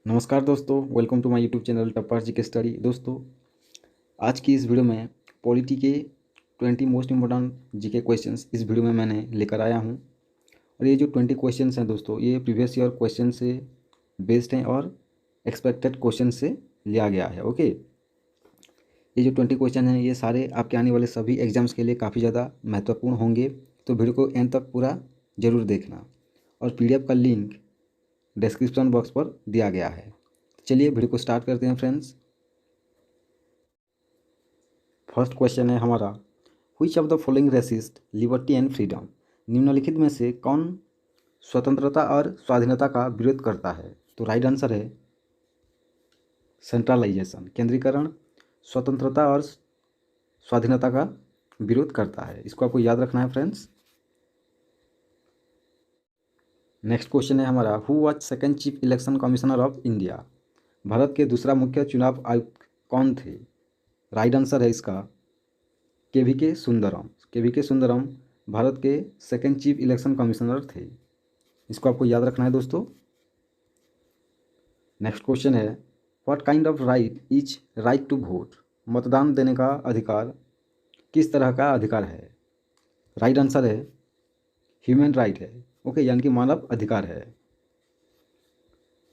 नमस्कार दोस्तों, welcome to my YouTube channel topper ji के स्टडी। दोस्तों, आज की इस वीडियो में पॉलिटी के 20 मोस्ट इम्पोर्टेंट जीके क्वेश्चंस इस वीडियो में मैंने लेकर आया हूं। और ये जो 20 क्वेश्चंस हैं दोस्तों, ये प्रीवियस ईयर क्वेश्चन से बेस्ड हैं और एक्सपेक्टेड क्वेश्चन से लिया गया है। ओके, ये जो 20 क्वेश्चन हैं ये सारे आपके आने वाले सभी एग्जाम्स के लिए काफ़ी ज़्यादा महत्वपूर्ण होंगे, तो वीडियो को एंड तक पूरा ज़रूर देखना। और PDF का लिंक डिस्क्रिप्शन बॉक्स पर दिया गया है। चलिए वीडियो को स्टार्ट करते हैं फ्रेंड्स। फर्स्ट क्वेश्चन है हमारा, which of the following resist liberty and freedom? निम्नलिखित में से कौन स्वतंत्रता और स्वाधीनता का विरोध करता है? तो राइट आंसर है सेंट्रलाइजेशन, केंद्रीकरण स्वतंत्रता और स्वाधीनता का विरोध करता है। इसको आपको याद रखना है फ्रेंड्स। नेक्स्ट क्वेश्चन है हमारा, who was second chief election commissioner of India? Bharat के दूसरा मुख्य चुनाव आयुक्त कौन थे? राइट आंसर है इसका के वी के सुंदरम भारत के सेकंड चीफ इलेक्शन कमिश्नर थे। इसको आपको याद रखना है दोस्तों। नेक्स्ट क्वेश्चन है, what kind of right is right to vote? मतदान देने का अधिकार किस तरह का अधिकार है? राइट आंसर है ह्यूमन राइट है। ओके, यानी कि मानव अधिकार है।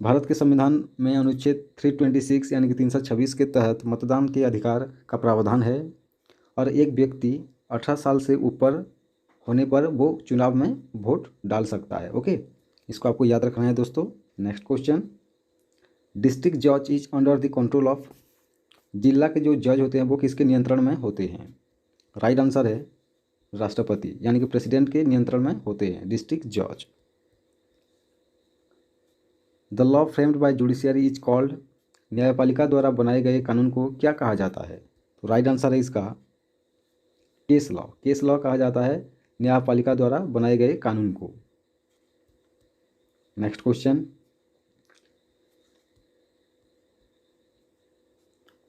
भारत के संविधान में अनुच्छेद 326 यानी कि 326 के तहत मतदान के अधिकार का प्रावधान है और एक व्यक्ति 18 साल से ऊपर होने पर वो चुनाव में वोट डाल सकता है। ओके, इसको आपको याद रखना है दोस्तों। नेक्स्ट क्वेश्चन, डिस्ट्रिक्ट जज is under the control of? जिला के जो जज होते हैं वो किसके नियंत्रण में होते हैं? राइट आंसर है राष्ट्रपति यानी कि प्रेसिडेंट के नियंत्रण में होते हैं डिस्ट्रिक्ट जज। The law framed bye judiciary is called? न्यायपालिका द्वारा बनाए गए कानून को क्या कहा जाता है? तो राइट आंसर है इसका केस लॉ कहा जाता है न्यायपालिका द्वारा बनाए गए कानून को। Next question,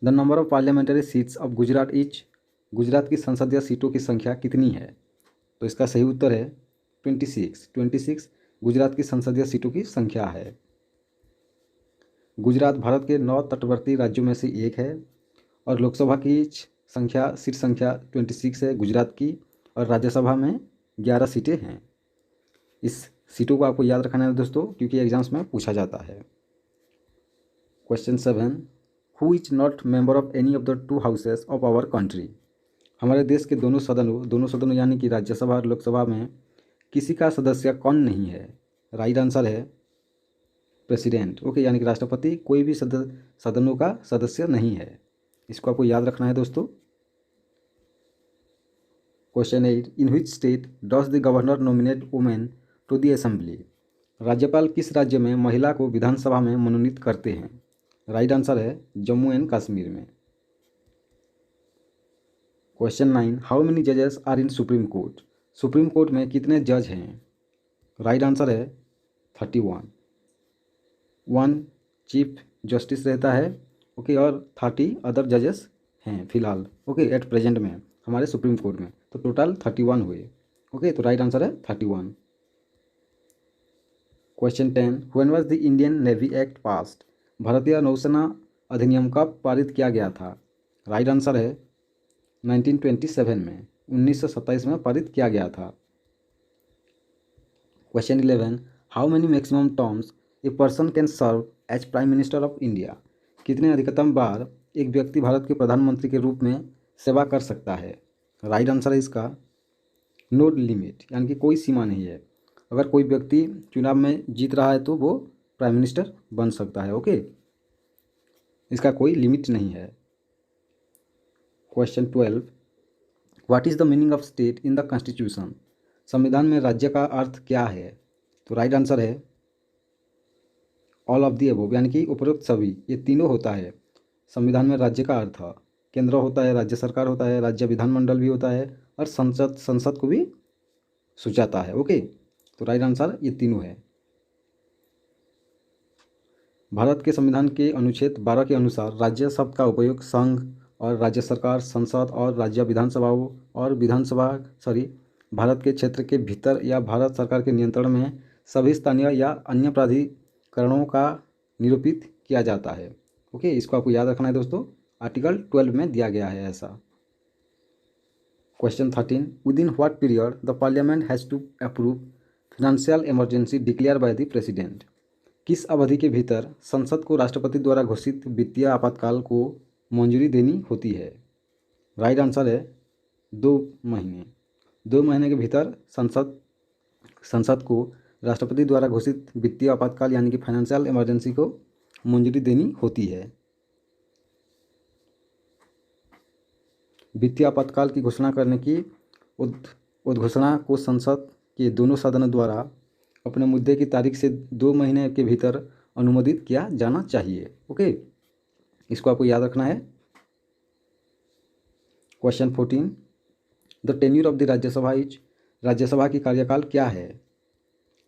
the number of parliamentary seats of Gujarat is? Gujarat की संसदीय सीटों की संख्या कितनी है? तो इसका सही उत्तर है 26 गुजरात की संसदीय सीटों की संख्या है। गुजरात भारत के 9 तटवर्ती राज्यों में से एक है और लोकसभा की सीट संख्या 26 है गुजरात की, और राज्यसभा में 11 सीटें हैं। इस सीटों को आपको याद रखना है दोस्तों, क्योंकि एग्जाम्स में पूछा जाता है। Question 7, who is not member of any of the 2 houses of our country? हमारे देश के दोनों सदनों यानी कि राज्यसभा और लोकसभा में किसी का सदस्य कौन नहीं है? राइट आंसर है प्रेसिडेंट। ओके, यानी कि राष्ट्रपति कोई भी सदनों का सदस्य नहीं है। इसको आपको याद रखना है दोस्तों। Question 8, in which state does the governor nominate women to the assembly? राज्यपाल किस राज्य में महिला को विधानसभा में मनोनीत करते हैं? राइट आंसर है जम्मू एंड कश्मीर में। क्वेश्चन 9, हाउ मेनी जजेस are in supreme court? Supreme court में कितने जज हैं? राइट आंसर है 31। 1 चीफ जस्टिस रहता है, ओके, और 30 अदर जजेस हैं फिलहाल, ओके, एट प्रेजेंट में हमारे सुप्रीम कोर्ट में, तो टोटल 31 हुए। ओके, तो राइट आंसर है 31। Question 10, when was the Indian navy act passed? भारतीय नौसेना अधिनियम कब पारित किया गया था? राइट आंसर है 1927 में, 1927 में पारित किया गया था। Question 11, how many maximum terms a person can serve as prime minister of India? कितने अधिकतम बार एक व्यक्ति भारत के प्रधानमंत्री के रूप में सेवा कर सकता है? राइट आंसर है इसका नो लिमिट, यानी कि कोई सीमा नहीं है। अगर कोई व्यक्ति चुनाव में जीत रहा है तो वो प्राइम मिनिस्टर बन सकता है। ओके, इसका कोई लिमिट नहीं है। Question 12, what is the meaning of state in the constitution? संविधान में राज्य का अर्थ क्या है? तो राइट आंसर है ऑल ऑफ दी अबव, यानी कि उपरोक्त सभी, ये तीनों होता है संविधान में। राज्य का अर्थ केंद्र होता है, राज्य सरकार होता है, राज्य विधानमंडल भी होता है, और संसद को भी सूचाता है। ओके, तो राइट आंसर ये तीनों है। भारत के संविधान के अनुच्छेद 12 के अनुसार राज्य शब्द का उपयोग संघ और राज्य सरकार, संसद और राज्य विधानसभाओं और भारत के क्षेत्र के भीतर या भारत सरकार के नियंत्रण में सभी स्थानीय या अन्य प्राधिकरणों का निरूपित किया जाता है। ओके, इसको आपको याद रखना है दोस्तों, आर्टिकल 12 में दिया गया है ऐसा। Question 13, within what period the parliament has to approve financial emergency declare by the president. किस अवधि के भीतर संसद को राष्ट्रपति द्वारा घोषित वित्तीय आपातकाल को मंजूरी देनी होती है? राइट आंसर है 2 महीने। 2 महीने के भीतर संसद को राष्ट्रपति द्वारा घोषित वित्तीय आपातकाल यानी कि फाइनेंशियल इमरजेंसी को मंजूरी देनी होती है। वित्तीय आपातकाल की घोषणा करने की उद्घोषणा को संसद के दोनों सदनों द्वारा अपने मुद्दे की तारीख से 2 महीने के भीतर अनुमोदित किया जाना चाहिए। ओके, इसको आपको याद रखना है। Question 14, the tenure of the Rajya Sabha is, Rajya Sabha की कार्यकाल क्या है?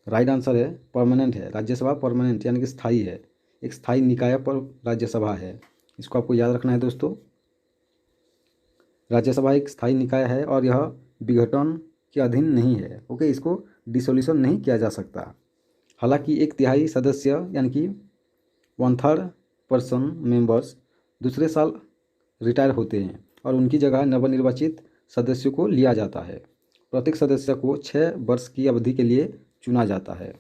राइट आंसर है परमानेंट है। राज्यसभा परमानेंट यानी कि स्थायी है, एक स्थायी निकाय पर राज्यसभा है। इसको आपको याद रखना है दोस्तों। राज्यसभा एक स्थायी निकाय है और यह विघटन के अधीन नहीं है। ओके, इसको डिसोल्यूशन नहीं किया जा सकता। हालांकि 1/3 सदस्य यानी कि 1/3 मेंबर्स दूसरे साल रिटायर होते हैं और उनकी जगह नवनिर्वाचित सदस्यों को लिया जाता है। प्रत्येक सदस्य को 6 वर्ष की अवधि के लिए चुना जाता है।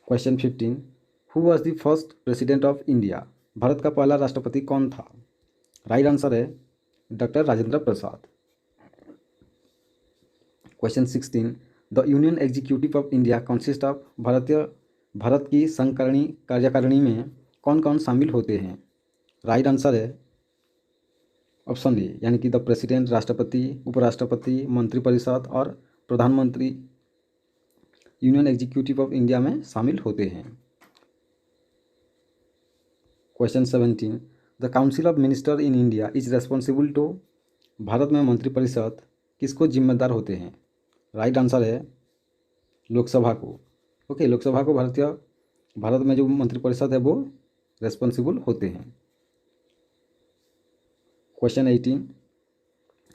Question 15, who was the first president of India. Bharat का पहला राष्ट्रपति कौन था? राइट आंसर है doctor Rajendra Prasad. Question 16, the union executive of India consist of, Bharat की संघकरणी कार्यकारिणी में कौन कौन शामिल होते हैं? राइट आंसर है ऑप्शन ए यानी कि द प्रेसिडेंट, राष्ट्रपति, उपराष्ट्रपति, मंत्रिपरिषद और प्रधानमंत्री यूनियन एग्जीक्यूटिव ऑफ इंडिया में शामिल होते हैं। Question 17, the council of minister in India is responsible to, Bharat में मंत्रिपरिषद किसको जिम्मेदार होते हैं? राइट आंसर है लोकसभा को। ओके, लोकसभा को भारत में जो मंत्रिपरिषद है वो रेस्पॉन्सिबल होते हैं। Question 18,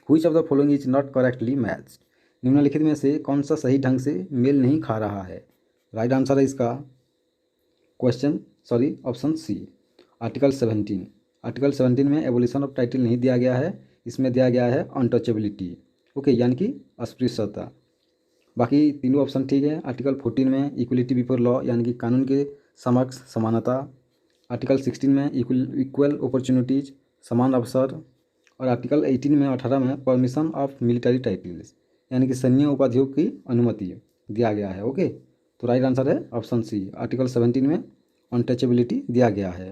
which of the following is not correctly matched. निम्नलिखित में से कौन सा सही ढंग से मेल नहीं खा रहा है? राइट आंसर है इसका ऑप्शन सी, आर्टिकल 17। आर्टिकल 17 में एबोलिशन ऑफ टाइटल नहीं दिया गया है, इसमें दिया गया है अनटचेबिलिटी। ओके, यानी कि अस्पृश्यता। बाकी तीनों ऑप्शन ठीक है। आर्टिकल 14 में इक्वलिटी बिफोर लॉ यानी कि कानून के समक्ष समानता। आर्टिकल 16 में इक्वल अपॉर्चुनिटीज, समान अवसर। और आर्टिकल 18 में 18 में परमिशन ऑफ मिलिट्री टाइटल्स यानी कि सैन्य उपाधियों की अनुमति दिया गया है। ओके, तो राइट आंसर है ऑप्शन सी, आर्टिकल 17 में अनटचेबिलिटी दिया गया है।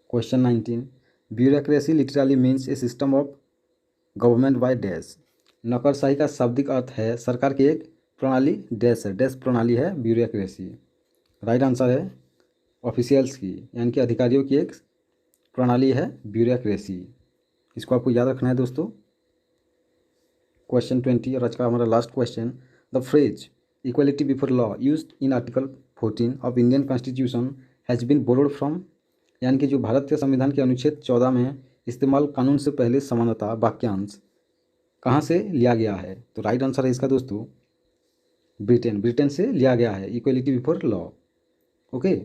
Question 19, bureaucracy literally means A system of government by dash. नौकरशाही का शाब्दिक अर्थ है सरकार की एक प्रणाली, डैश है, डैश प्रणाली है ब्यूरोक्रेसी। राइट आंसर है ऑफिशियल्स की यानी कि अधिकारियों की एक प्रणाली है ब्यूरोक्रेसी। इसको आपको याद रखना है दोस्तों। क्वेश्चन 20 और आज का हमारा last question, the phrase equality before law used in article 14 of Indian constitution has been borrowed from, यानी कि जो भारतीय संविधान के अनुच्छेद 14 में इस्तेमाल कानून से पहले समानता वाक्यांश कहाँ से लिया गया है? तो राइट आंसर है इसका दोस्तों ब्रिटेन से लिया गया है, इक्वलिटी बिफोर लॉ। ओके,